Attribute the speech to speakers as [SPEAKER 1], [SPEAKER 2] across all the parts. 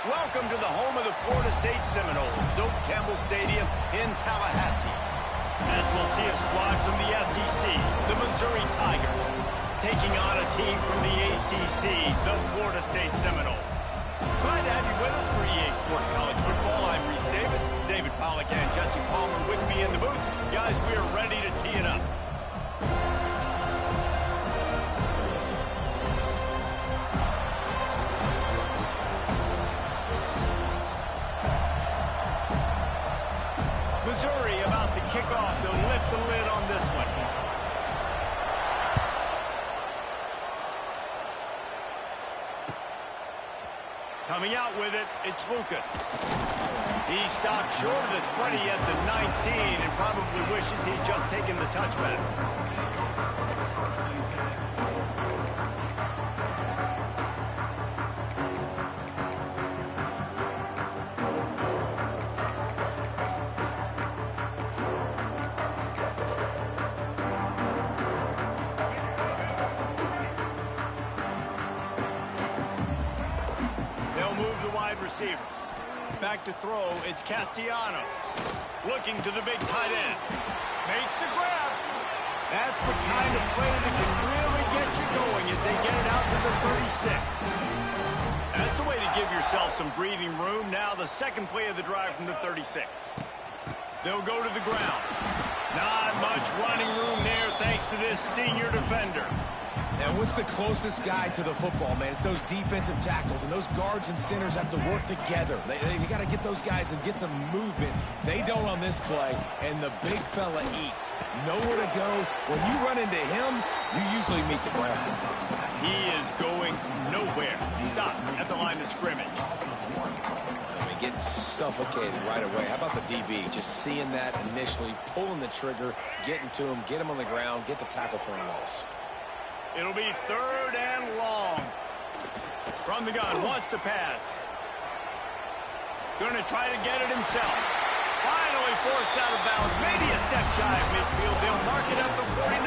[SPEAKER 1] Welcome to the home of the Florida State Seminoles, Doak Campbell Stadium in Tallahassee. As we'll see a squad from the SEC, the Missouri Tigers, taking on a team from the ACC, the Florida State Seminoles. Glad to have you with us for EA Sports College Football. I'm Reese Davis, David Pollack and Jesse Palmer with me in the booth. Guys, we are ready to tee it up. Missouri about to kick off. They'll lift the lid on this one. Coming out with it, it's Lucas. He stopped short of the 20 at the 19 and probably wishes he'd just taken the touchback. Receiver. Back to throw, it's Castellanos. Looking to the big tight end. Makes the grab. That's the kind of play that can really get you going as they get it out to the 36. That's the way to give yourself some breathing room. Now the second play of the drive from the 36. They'll go to the ground. Not much running room there thanks to this senior defender.
[SPEAKER 2] And what's the closest guy to the football, man? It's those defensive tackles, and those guards and centers have to work together. They got to get those guys and get some movement. They don't on this play, and the big fella eats. Nowhere to go. When you run into him, you usually meet the ground.
[SPEAKER 1] He is going nowhere. Stop at the line of scrimmage.
[SPEAKER 2] I mean, getting suffocated right away. How about the DB? Just seeing that initially, pulling the trigger, getting to him, get him on the ground, get the tackle for a loss.
[SPEAKER 1] It'll be third and long. From the gun, wants to pass. Going to try to get it himself. Finally forced out of bounds. Maybe a step shy of midfield. They'll mark it up for 49.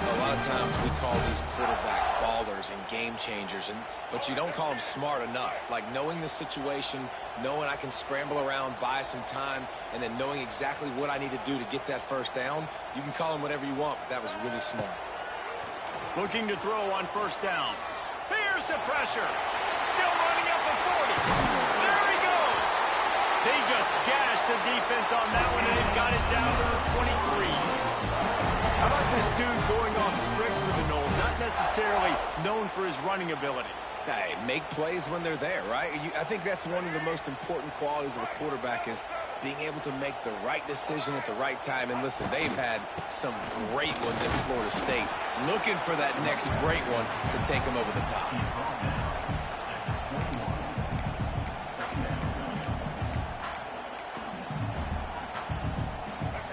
[SPEAKER 2] A lot of times we call these quarterbacks ballers and game changers, but you don't call them smart enough. Like knowing the situation, knowing I can scramble around, buy some time, and then knowing exactly what I need to do to get that first down. You can call them whatever you want, but that was really smart.
[SPEAKER 1] Looking to throw on first down. Here's the pressure. Still running up at 40. There he goes. They just gashed the defense on that one, and they've got it down to the 23. How about this dude going off script for the Noles? Not necessarily known for his running ability.
[SPEAKER 2] Hey, make plays when they're there, right? I think that's one of the most important qualities of a quarterback is being able to make the right decision at the right time. And listen, they've had some great ones at Florida State. Looking for that next great one to take them over the top.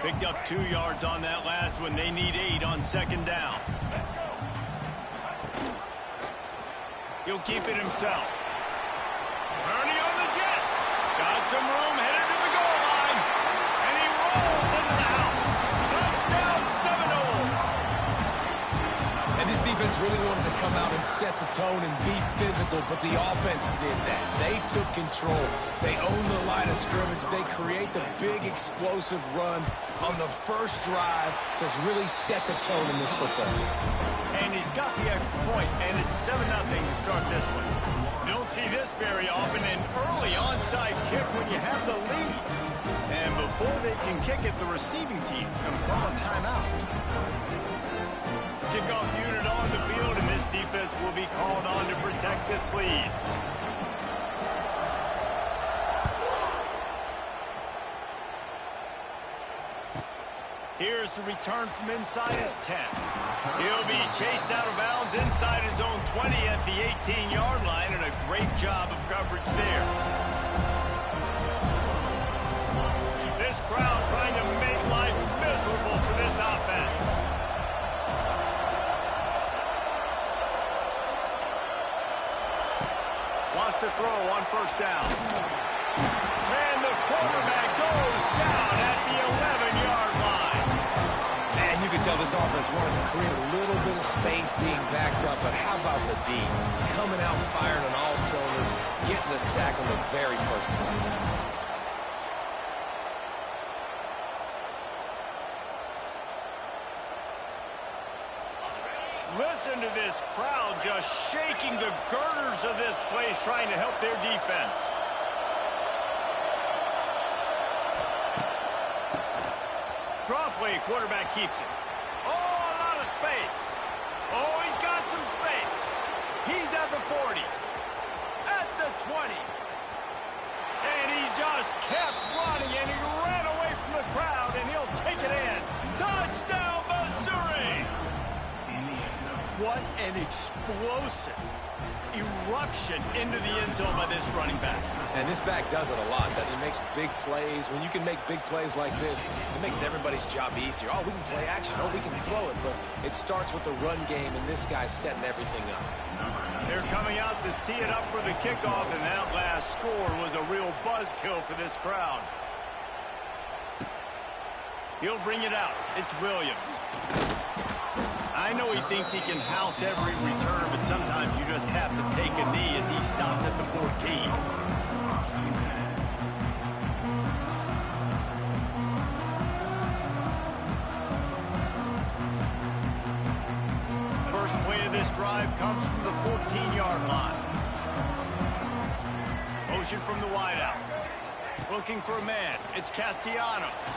[SPEAKER 1] Picked up 2 yards on that last one. They need 8 on second down. He'll keep it himself. Ernie on the Jets. Got some room, headed to the goal line. And he rolls into the house. Touchdown, Seminoles.
[SPEAKER 2] And this defense really wanted to come out and set the tone and be physical, but the offense did that. They took control. They owned the line of scrimmage. They create the big explosive run on the first drive to really set the tone in this football game.
[SPEAKER 1] And he's got the extra point, and it's 7-0 to start this one. You don't see this very often, an early onside kick when you have the lead. And before they can kick it, the receiving team's going to call a timeout. Kickoff unit on the field, and this defense will be called on to protect this lead. Here's the return from inside his 10. He'll be chased out of bounds inside his own 20 at the 18-yard line, and a great job of coverage there. This crowd trying to make life miserable for this offense. Wants to throw on first down. And the quarterback goes down at the 11-yard line.
[SPEAKER 2] Man, you can tell this offense wanted to create a little bit of space being backed up, but how about the D? Coming out firing on all cylinders, getting the sack on the very first play.
[SPEAKER 1] Listen to this crowd just shaking the girders of this place, trying to help their defense. Drop play, quarterback keeps it. Oh, a lot of space. Oh, he's got some space. He's at the 40. At the 20. And he just kept running, and he ran away from the crowd, and he'll take it in. Touchdown, Missouri! What an explosive eruption into the end zone by this running back.
[SPEAKER 2] And this back does it a lot. That he makes big plays. When you can make big plays like this, it makes everybody's job easier. Oh, we can play action. Oh, we can throw it. But it starts with the run game, and this guy's setting everything up.
[SPEAKER 1] They're coming out to tee it up for the kickoff, and that last score was a real buzzkill for this crowd. He'll bring it out. It's Williams. I know he thinks he can house every return, but sometimes you just have to take a knee as he stopped at the 14. First play of this drive comes from the 14-yard line. Motion from the wideout. Looking for a man. It's Castellanos.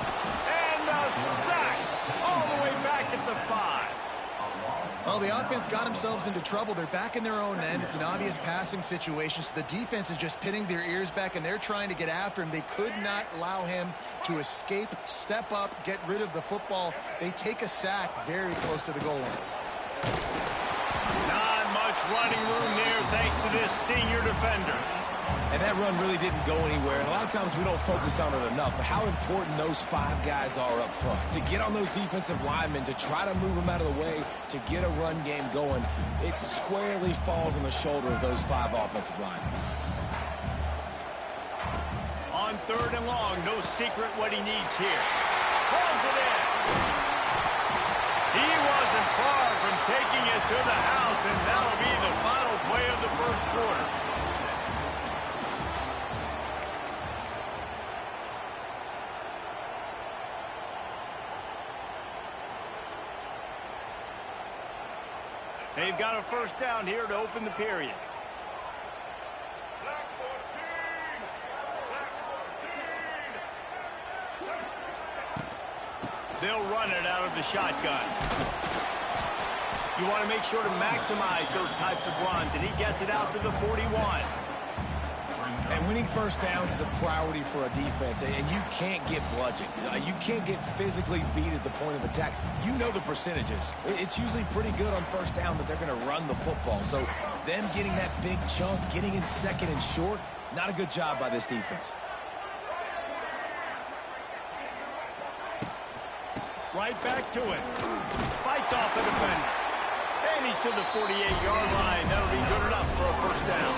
[SPEAKER 1] And a sack all the way back at the 5.
[SPEAKER 3] Well, the offense got themselves into trouble. They're back in their own end. It's an obvious passing situation, so the defense is just pinning their ears back, and they're trying to get after him. They could not allow him to escape, step up, get rid of the football. They take a sack very close to the goal line.
[SPEAKER 1] Not much running room there thanks to this senior defender.
[SPEAKER 2] And that run really didn't go anywhere. And a lot of times we don't focus on it enough. But how important those 5 guys are up front. To get on those defensive linemen, to try to move them out of the way, to get a run game going, it squarely falls on the shoulder of those 5 offensive linemen.
[SPEAKER 1] On 3rd and long, no secret what he needs here. Pulls it in. He wasn't far from taking it to the house, and that'll be the final play of the first quarter. They've got a first down here to open the period. They'll run it out of the shotgun. You want to make sure to maximize those types of runs, and he gets it out to the 41.
[SPEAKER 2] And winning first downs is a priority for a defense, and you can't get bludgeoned. You can't get physically beat at the point of attack. You know the percentages. It's usually pretty good on first down that they're going to run the football. So them getting that big chunk, getting in 2nd and short, not a good job by this defense.
[SPEAKER 1] Right back to it. Fights off the defender. And he's to the 48-yard line. That'll be good enough for a first down.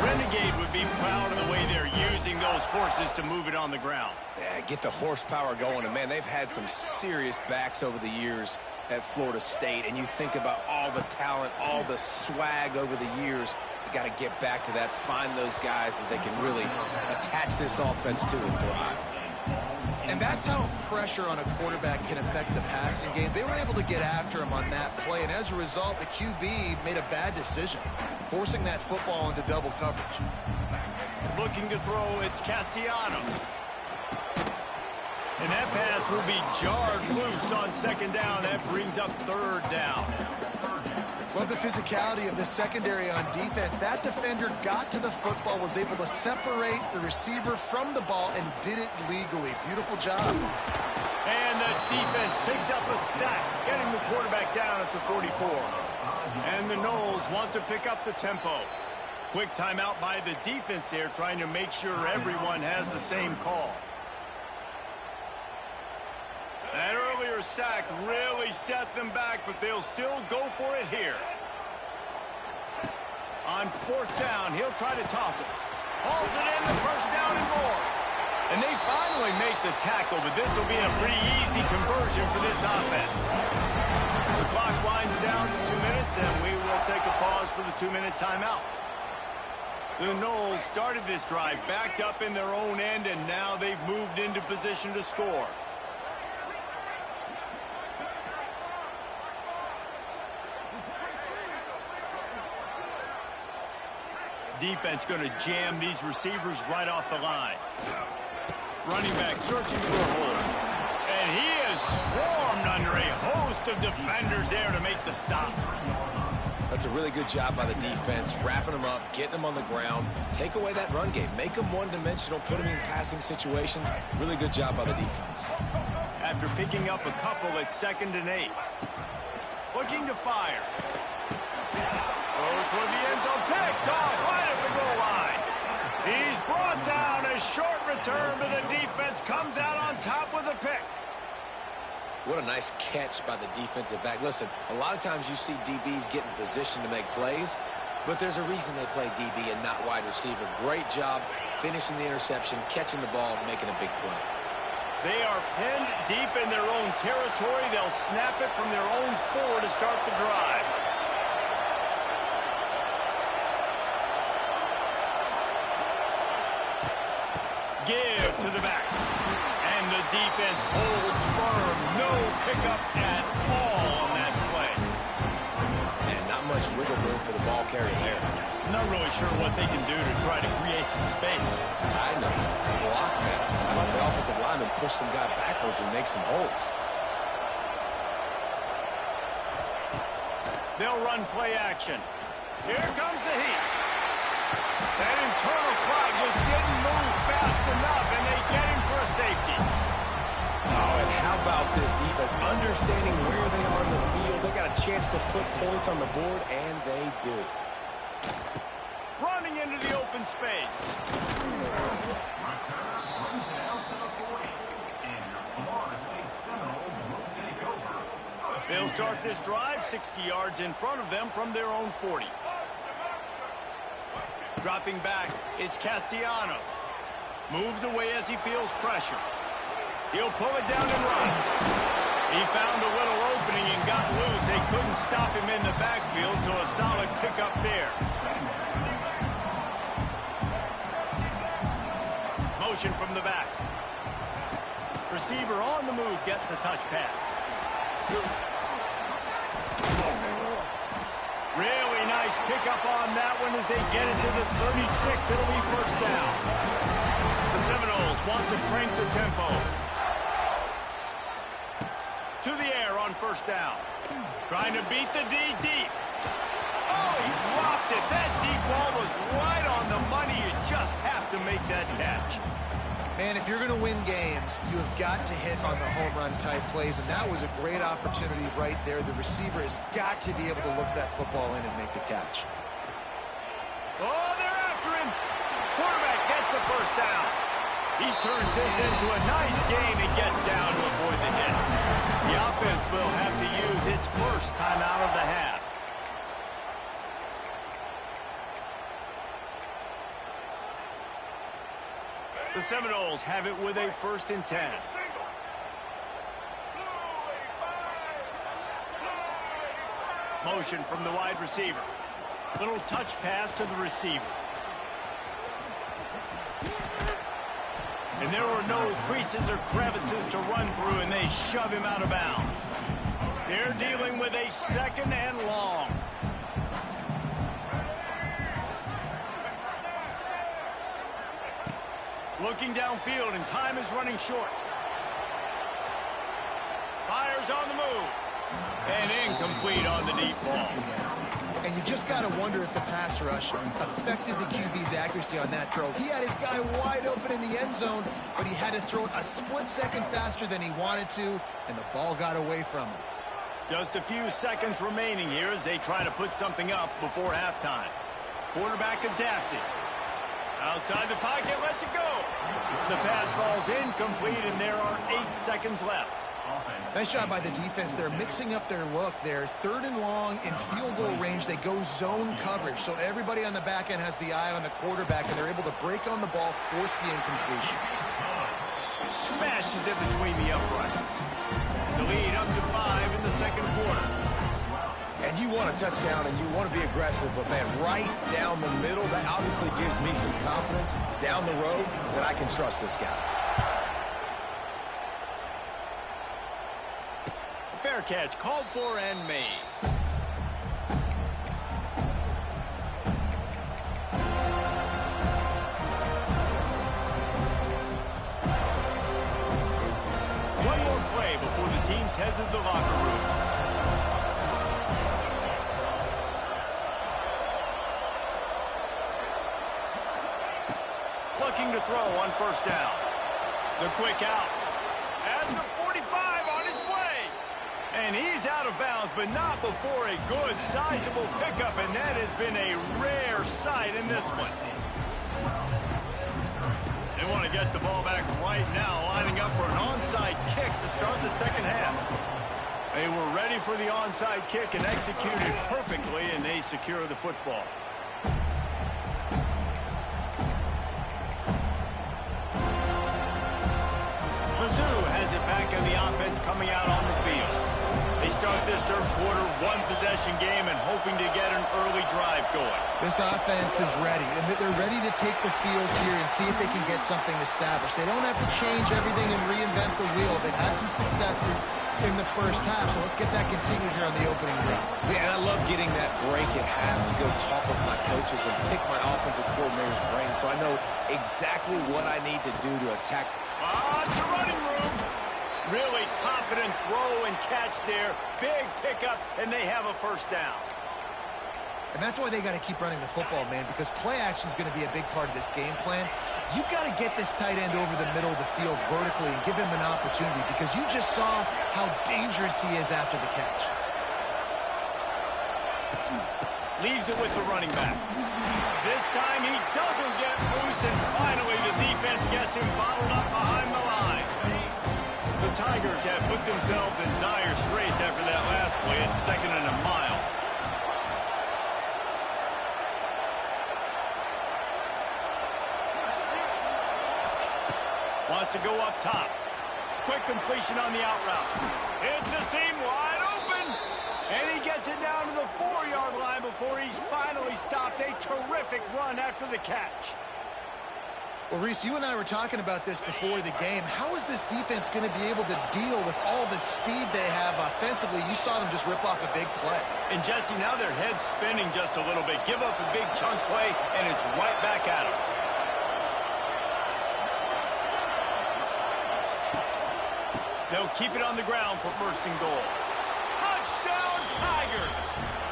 [SPEAKER 1] Renegade would be proud of the way they're using those horses to move it on the ground.
[SPEAKER 2] Yeah, get the horsepower going. And, man, they've had some serious backs over the years at Florida State. And you think about all the talent, all the swag over the years. You got to get back to that, find those guys that they can really attach this offense to and thrive.
[SPEAKER 3] And that's how pressure on a quarterback can affect the passing game. They were able to get after him on that play, and as a result, the QB made a bad decision, forcing that football into double coverage.
[SPEAKER 1] Looking to throw, it's Castellanos. And that pass will be jarred loose on 2nd down. That brings up 3rd down.
[SPEAKER 3] Love the physicality of the secondary on defense. That defender got to the football, was able to separate the receiver from the ball, and did it legally. Beautiful job.
[SPEAKER 1] And the defense picks up a sack, getting the quarterback down at the 44. And the Noles want to pick up the tempo. Quick timeout by the defense there, trying to make sure everyone has the same call. That earlier sack really set them back, but they'll still go for it here. On 4th down, he'll try to toss it. Hauls it in, the first down and more. And they finally make the tackle, but this will be a pretty easy conversion for this offense. The clock winds down to 2 minutes, and we will take a pause for the 2-minute timeout. The Noles started this drive backed up in their own end, and now they've moved into position to score. Defense going to jam these receivers right off the line. Running back searching for a hole. And he is swarmed under a host of defenders there to make the stop.
[SPEAKER 2] That's a really good job by the defense, wrapping them up, getting them on the ground, take away that run game, make them one-dimensional, put them in passing situations. Really good job by the defense.
[SPEAKER 1] After picking up a couple at 2nd and 8. Looking to fire. Throw toward the end zone, picked off right at the goal line. He's brought down. A short return, but the defense comes out on top with a pick.
[SPEAKER 2] What a nice catch by the defensive back. Listen, a lot of times you see DBs get in position to make plays, but there's a reason they play DB and not wide receiver. Great job finishing the interception, catching the ball, making a big play.
[SPEAKER 1] They are pinned deep in their own territory. They'll snap it from their own 4 to start the drive. Give to the back. And the defense holds firm. No pickup at all on that play.
[SPEAKER 2] And not much wiggle room for the ball carrier there.
[SPEAKER 1] I'm not really sure what they can do to try to create some space.
[SPEAKER 2] I know. Block, man. How about the offensive lineman push some guy backwards and make some holes?
[SPEAKER 1] They'll run play action. Here comes the heat. That internal clock just didn't move fast enough, and they get him for a safety.
[SPEAKER 2] Oh, and how about this defense? Understanding where they are in the field. They got a chance to put points on the board, and they do.
[SPEAKER 1] Running into the open space. They'll start this drive 60 yards in front of them from their own 40. Dropping back, it's Castellanos. Moves away as he feels pressure. He'll pull it down and run. He found a little opening and got loose. They couldn't stop him in the backfield, so a solid pickup there. Motion from the back. Receiver on the move gets the touch pass. Really nice pickup on that one as they get it to the 36. It'll be first down. The Seminoles want to crank the tempo. To the air on first down. Trying to beat the D deep. Oh, he dropped it. That deep ball was right on the money. You just have to make that catch.
[SPEAKER 3] Man, if you're going to win games, you have got to hit on the home run type plays, and that was a great opportunity right there. The receiver has got to be able to look that football in and make the catch.
[SPEAKER 1] Oh, they're after him. Quarterback gets the first down. He turns this into a nice gain and gets down to avoid the hit. The offense will have to use its first timeout of the half. The Seminoles have it with a 1st and 10. Motion from the wide receiver. Little touch pass to the receiver. And there were no creases or crevices to run through, and they shove him out of bounds. They're dealing with a 2nd and long. Looking downfield, and time is running short. Fires on the move. And incomplete on the deep ball.
[SPEAKER 3] And you just got to wonder if the pass rush affected the QB's accuracy on that throw. He had his guy wide open in the end zone, but he had to throw it a split second faster than he wanted to, and the ball got away from him.
[SPEAKER 1] Just a few seconds remaining here as they try to put something up before halftime. Quarterback adapted. Outside the pocket, lets it go. The pass falls incomplete, and there are 8 seconds left.
[SPEAKER 3] Nice job by the defense. They're mixing up their look. They're 3rd and long in field goal range. They go zone coverage, so everybody on the back end has the eye on the quarterback, and they're able to break on the ball, force the incompletion.
[SPEAKER 1] smashes it between the uprights. The lead up to 5 in the second quarter.
[SPEAKER 2] And you want a touchdown and you want to be aggressive, but man, right down the middle, that obviously gives me some confidence down the road that I can trust this guy.
[SPEAKER 1] Fair catch, called for and made. One more play before the teams head to the locker rooms. Looking to throw on first down. The quick out. At the 45 on his way. And he's out of bounds, but not before a good, sizable pickup, and that has been a rare sight in this one. They want to get the ball back right now, lining up for an onside kick to start the second half. They were ready for the onside kick and executed perfectly, and they secure the football. Has it back in the offense coming out on the field. They start this third quarter, one-possession game, and hoping to get an early drive going.
[SPEAKER 3] This offense is ready, and they're ready to take the field here and see if they can get something established. They don't have to change everything and reinvent the wheel. They've had some successes in the first half, so let's get that continued here on the opening drive.
[SPEAKER 2] Yeah, and I love getting that break at half to go talk with my coaches and pick my offensive coordinator's brain so I know exactly what I need to do to attack.
[SPEAKER 1] It's a running room. Really confident throw and catch there. Big pickup, and they have a first down.
[SPEAKER 3] And that's why they got to keep running the football, man, because play action is going to be a big part of this game plan. You've got to get this tight end over the middle of the field vertically and give him an opportunity, because you just saw how dangerous he is after the catch.
[SPEAKER 1] Leaves it with the running back. This time he doesn't get loose, and finally the defense gets him bottled up behind the line. The Tigers have put themselves in dire straits after that last play. It's 2nd and a mile. Wants to go up top. Quick completion on the out route. It's a seam wide open. And he gets it down to the 4-yard line before he's finally stopped. A terrific run after the catch.
[SPEAKER 3] Well, Reese, you and I were talking about this before the game. How is this defense going to be able to deal with all the speed they have offensively? You saw them just rip off a big play.
[SPEAKER 1] And, Jesse, now their head's spinning just a little bit. Give up a big chunk play, and it's right back at them. They'll keep it on the ground for 1st and goal. Touchdown, Tigers!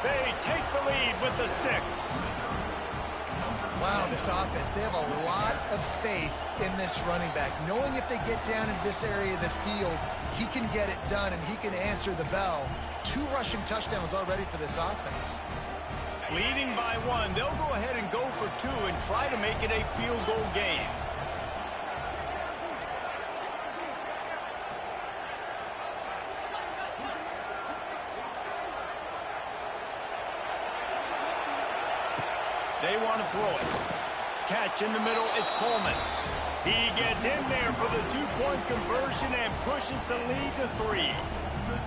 [SPEAKER 1] They take the lead with the 6.
[SPEAKER 3] Wow, this offense, they have a lot of faith in this running back. Knowing if they get down in this area of the field, he can get it done and he can answer the bell. 2 rushing touchdowns already for this offense.
[SPEAKER 1] Leading by 1, they'll go ahead and go for 2 and try to make it a field goal game. They want to throw it. Catch in the middle, it's Coleman. He gets in there for the 2-point conversion and pushes the lead to 3.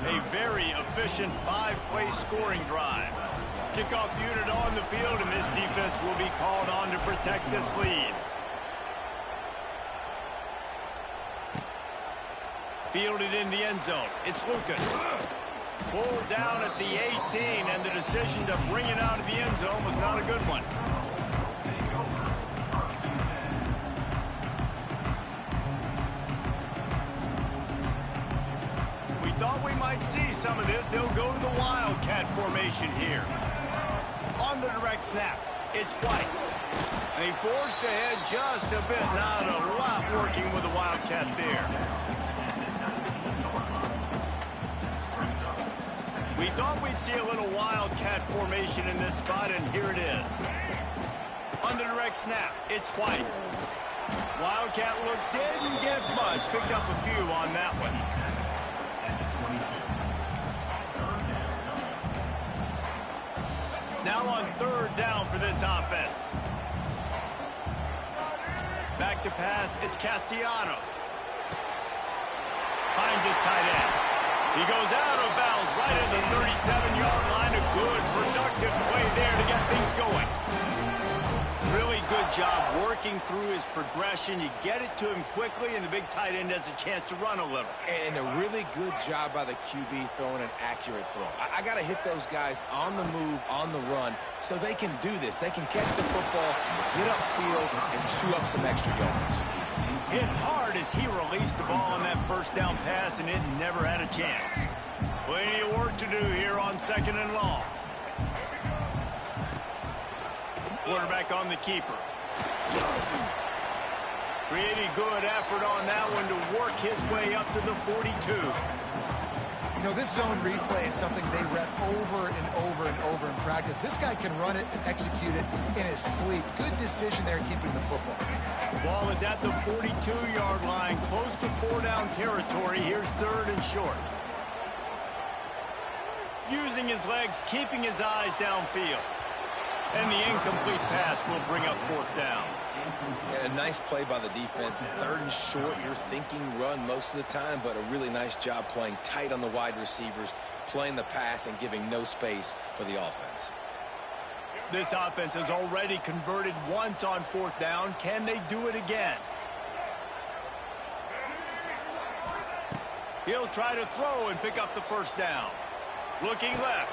[SPEAKER 1] A very efficient 5-play scoring drive. Kickoff unit on the field, and this defense will be called on to protect this lead. Fielded in the end zone. It's Lucas. Pulled down at the 18, and the decision to bring it out of the end zone was not a good one. We thought we might see some of this. They'll go to the Wildcat formation here. On the direct snap, it's White. They forced ahead just a bit. Not a lot working with the Wildcat there. We thought we'd see a little Wildcat formation in this spot, and here it is. On the direct snap, it's White. Wildcat look didn't get much. Picked up a few on that one. Now on 3rd down for this offense. Back to pass, it's Castellanos. Finds his tight end. He goes out of bounds right at the 37-yard line. A good, productive play there to get things going. Really good job working through his progression. You get it to him quickly, and the big tight end has a chance to run a little.
[SPEAKER 2] And a really good job by the QB throwing an accurate throw. I got to hit those guys on the move, on the run, so they can do this. They can catch the football, get upfield, and chew up some extra yards.
[SPEAKER 1] Hit hard as he released the ball on that first down pass, and it never had a chance. Plenty of work to do here on 2nd and long. Quarterback on the keeper. Pretty good effort on that one to work his way up to the 42.
[SPEAKER 3] You know, this zone replay is something they rep over and over and over in practice. This guy can run it and execute it in his sleep. Good decision there keeping the football.
[SPEAKER 1] The ball is at the 42-yard line, close to 4-down territory. Here's 3rd and short. Using his legs, keeping his eyes downfield. And the incomplete pass will bring up 4th down.
[SPEAKER 2] And a nice play by the defense. 3rd and short, you're thinking run most of the time, but a really nice job playing tight on the wide receivers, playing the pass and giving no space for the offense.
[SPEAKER 1] This offense has already converted once on 4th down. Can they do it again? He'll try to throw and pick up the 1st down. Looking left.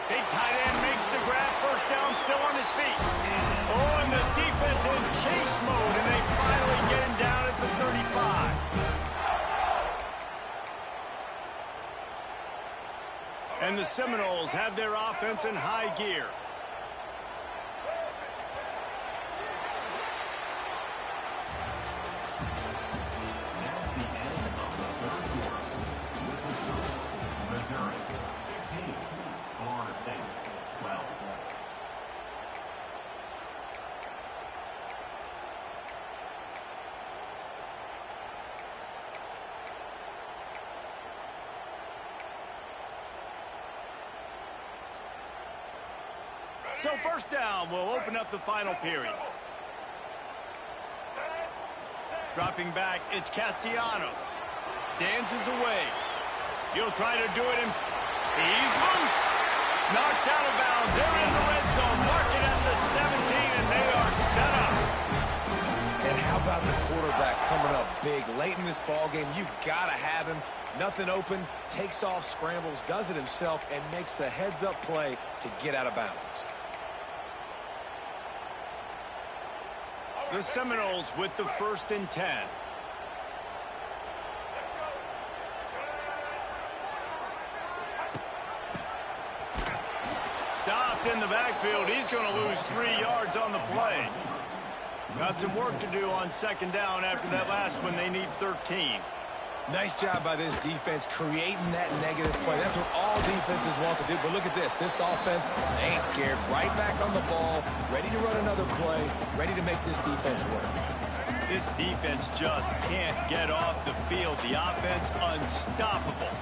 [SPEAKER 1] Big tight end makes the grab. 1st down, still on his feet. Oh, and the defense in chase mode, and they finally get him down at the 35. And the Seminoles have their offense in high gear. So 1st down will open up the final period. Dropping back, it's Castellanos. Dances away. He'll try to do it, and he's loose. Knocked out of bounds. They're in the red zone. Mark it at the 17, and they are set up.
[SPEAKER 2] And how about the quarterback coming up big late in this ball game? You've got to have him. Nothing open, takes off, scrambles, does it himself, and makes the heads-up play to get out of bounds.
[SPEAKER 1] The Seminoles with the 1st and 10. Stopped in the backfield. He's going to lose 3 yards on the play. Got some work to do on 2nd down after that last one. They need 13.
[SPEAKER 2] Nice job by this defense creating that negative play. That's what all defenses want to do. But look at this. This offense, they ain't scared. Right back on the ball, ready to run another play, ready to make this defense work.
[SPEAKER 1] This defense just can't get off the field. The offense unstoppable.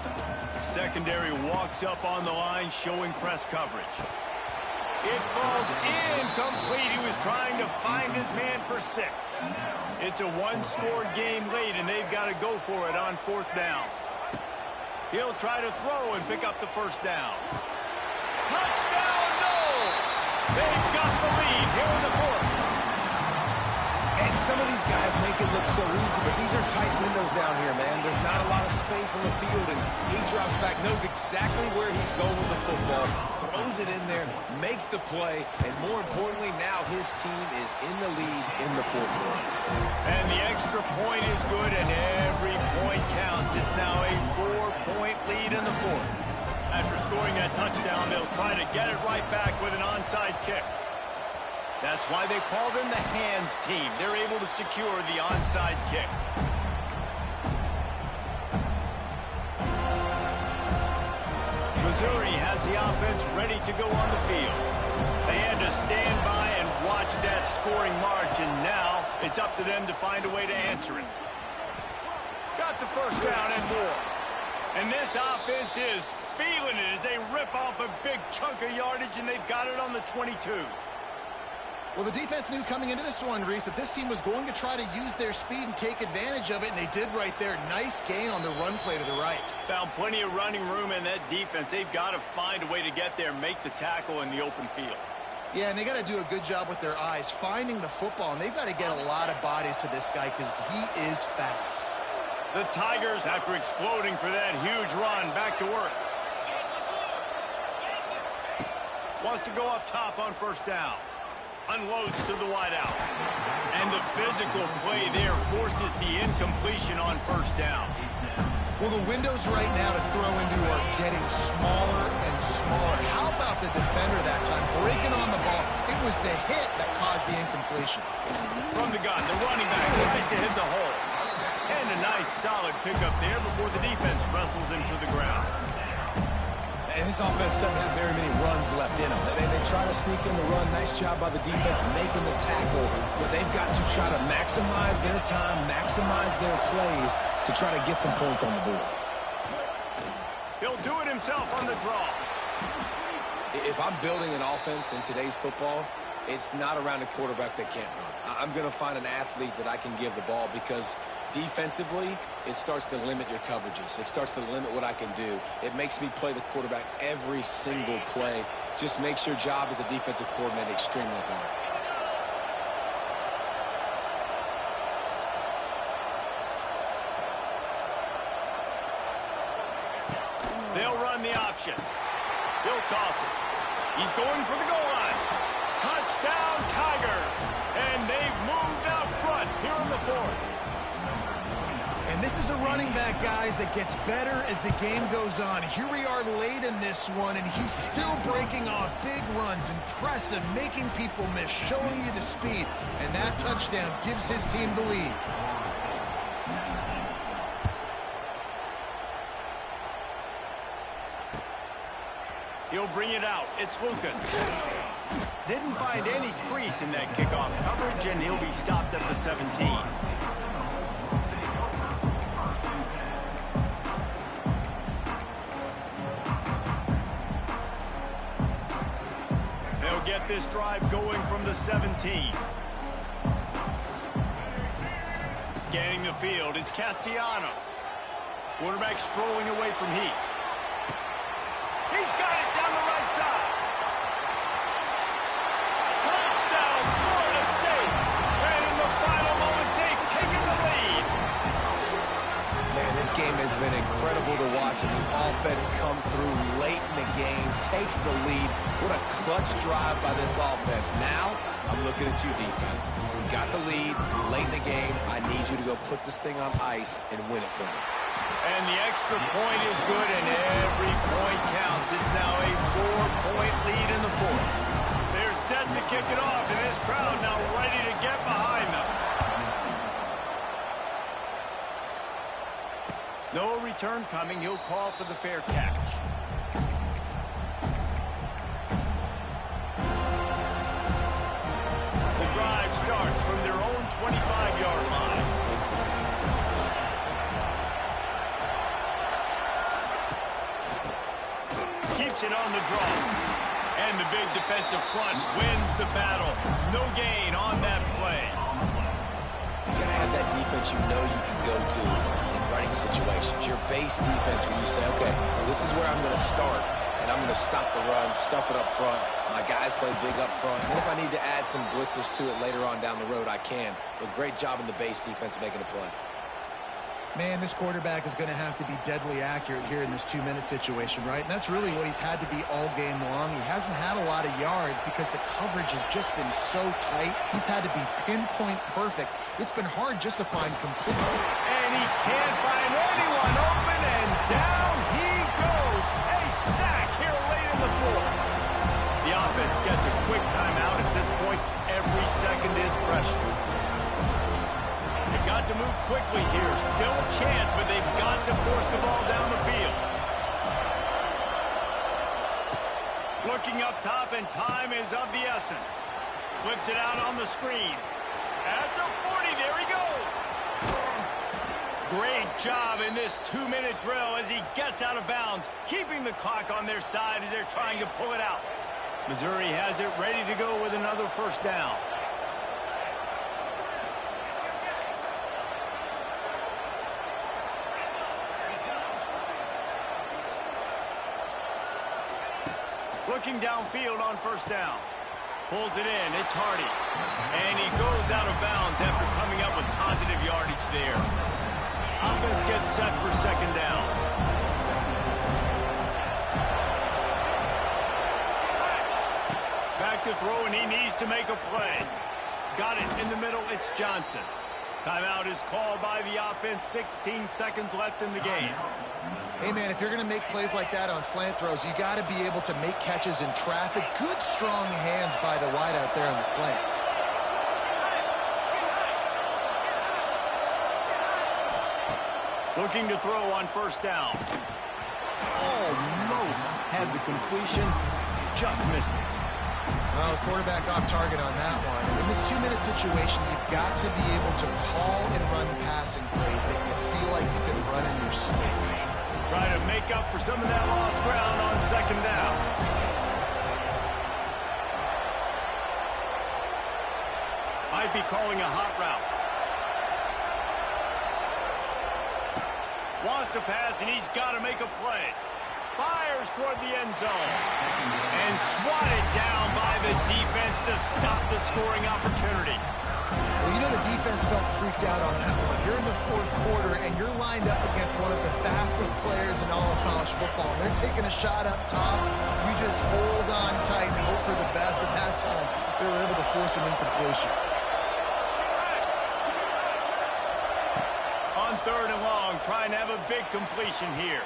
[SPEAKER 1] Secondary walks up on the line, showing press coverage. It falls incomplete. He was trying to find his man for 6. It's a 1-score game late, and they've got to go for it on 4th down. He'll try to throw and pick up the 1st down. Touchdown, Noles! They've got the lead here in the 4th.
[SPEAKER 2] And some of these guys make it look so easy, but these are tight windows down here, man. There's not a lot of space on the field, and he drops back, knows exactly where he's going with the football, throws it in there, makes the play, and more importantly, now his team is in the lead in the 4th quarter.
[SPEAKER 1] And the extra point is good, and every point counts. It's now a 4-point lead in the 4th. After scoring that touchdown, they'll try to get it right back with an onside kick. That's why they call them the hands team. They're able to secure the onside kick. Missouri has the offense ready to go on the field. They had to stand by and watch that scoring march, and now it's up to them to find a way to answer it. Got the 1st down and more. And this offense is feeling it as they rip off a big chunk of yardage, and they've got it on the 22.
[SPEAKER 3] Well, the defense knew coming into this one, Reese, that this team was going to try to use their speed and take advantage of it, and they did right there. Nice gain on the run play to the right.
[SPEAKER 1] Found plenty of running room in that defense. They've got to find a way to get there and make the tackle in the open field.
[SPEAKER 3] Yeah, and they got to do a good job with their eyes, finding the football, and they've got to get a lot of bodies to this guy because he is fast.
[SPEAKER 1] The Tigers, after exploding for that huge run, back to work. Wants to go up top on first down. Unloads to the wideout. And the physical play there forces the incompletion on first down.
[SPEAKER 3] Well, the windows right now to throw into are getting smaller and smaller. How about the defender that time breaking on the ball? It was the hit that caused the incompletion.
[SPEAKER 1] From the gun, the running back tries to hit the hole. And a nice solid pickup there before the defense wrestles him to the ground.
[SPEAKER 2] And this offense doesn't have very many runs left in them. They try to sneak in the run. Nice job by the defense making the tackle. But they've got to try to maximize their time, maximize their plays to try to get some points on the board.
[SPEAKER 1] He'll do it himself on the draw.
[SPEAKER 2] If I'm building an offense in today's football, it's not around a quarterback that can't run. I'm going to find an athlete that I can give the ball because defensively, it starts to limit your coverages. It starts to limit what I can do. It makes me play the quarterback every single play. Just makes your job as a defensive coordinator extremely hard.
[SPEAKER 1] They'll run the option. He'll toss it. He's going for the goal line. Touchdown, Tigers. And they've moved out front here in the fourth.
[SPEAKER 3] And this is a running back, guys, that gets better as the game goes on. Here we are late in this one, and he's still breaking off big runs. Impressive, making people miss, showing you the speed. And that touchdown gives his team the lead.
[SPEAKER 1] He'll bring it out. It's Lucas. Didn't find any crease in that kickoff coverage, and he'll be stopped at the 17. They'll get this drive going from the 17. Scanning the field, it's Castellanos. Quarterback strolling away from heat. He's got it down the right side. Touchdown, Florida State. And in the final moments, they've taken the lead.
[SPEAKER 2] Man, this game has been incredible to watch, and the offense comes through late in the game, takes the lead. What a clutch drive by this offense. Now, I'm looking at you, defense. We got the lead late in the game. I need you to go put this thing on ice and win it for me.
[SPEAKER 1] And the extra point is good, and every point counts. It's now a 4-point lead in the fourth. They're set to kick it off, and this crowd now ready to get behind them. No return coming. He'll call for the fair catch. The drive starts from their own 25-yard line. Keeps it on the draw. And the big defensive front wins the battle. No gain on that play.
[SPEAKER 2] You got to have that defense you know you can go to in running situations. Your base defense where you say, okay, this is where I'm going to start, and I'm going to stop the run, stuff it up front. My guys play big up front. And if I need to add some blitzes to it later on down the road, I can. But great job in the base defense making a play.
[SPEAKER 3] Man, this quarterback is going to have to be deadly accurate here in this 2-minute situation, right? And that's really what he's had to be all game long. He hasn't had a lot of yards because the coverage has just been so tight. He's had to be pinpoint perfect. It's been hard just to find complete.
[SPEAKER 1] And he can't find anyone open, and down he goes. A sack here late in the fourth. The offense gets a quick timeout at this point. Every second is precious. They've got to move quickly here. Still a chance, but they've got to force the ball down the field. Looking up top, and time is of the essence. Flips it out on the screen. At the 40, there he goes. Great job in this 2-minute drill as he gets out of bounds, keeping the clock on their side as they're trying to pull it out. Missouri has it ready to go with another first down. Looking downfield on first down. Pulls it in. It's Hardy. And he goes out of bounds after coming up with positive yardage there. Offense gets set for second down. Back to throw, and he needs to make a play. Got it in the middle. It's Johnson. Timeout is called by the offense. 16 seconds left in the game.
[SPEAKER 3] Hey, man, if you're going to make plays like that on slant throws, you got to be able to make catches in traffic. Good, strong hands by the wideout there on the slant.
[SPEAKER 1] Looking to throw on first down. Almost had the completion. Just missed it.
[SPEAKER 3] Well, the quarterback off target on that one. In this 2-minute situation, you've got to be able to call and run passing plays that you feel like you can run in your sleep.
[SPEAKER 1] Try to make up for some of that lost ground on second down. Might be calling a hot route. Wants to pass, and he's got to make a play. Fires toward the end zone. And swatted down by the defense to stop the scoring opportunity.
[SPEAKER 3] Well, you know the defense felt freaked out on that one. You're in the fourth quarter, and you're lined up against one of the fastest players in all of college football. And they're taking a shot up top. You just hold on tight and hope for the best. At that time, they were able to force an incompletion.
[SPEAKER 1] On third and long, trying to have a big completion here.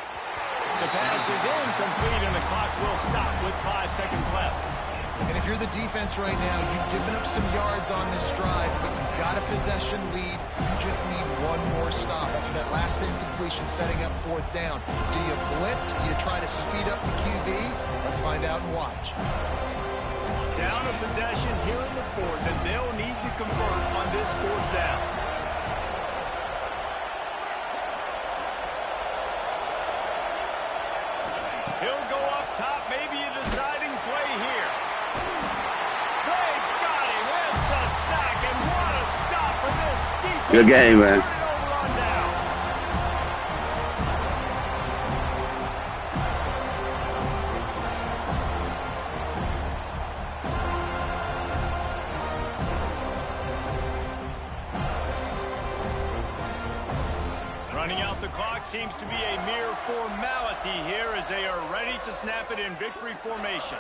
[SPEAKER 1] The pass is incomplete, and the clock will stop with 5 seconds left.
[SPEAKER 3] And if you're the defense right now, you've given up some yards on this drive, but you've got a possession lead. You just need one more stop. After that last incompletion, setting up fourth down. Do you blitz? Do you try to speed up the QB? Let's find out and watch.
[SPEAKER 1] Down a possession here in the fourth, and they'll need to convert on this fourth down. He'll go up top, maybe a deciding play here. They got him. It's a sack, and what a stop for this defense.
[SPEAKER 4] Good game, man.
[SPEAKER 1] Turn it over on downs. Running out the clock seems to be a mere formality here as they are ready to snap it in victory formation.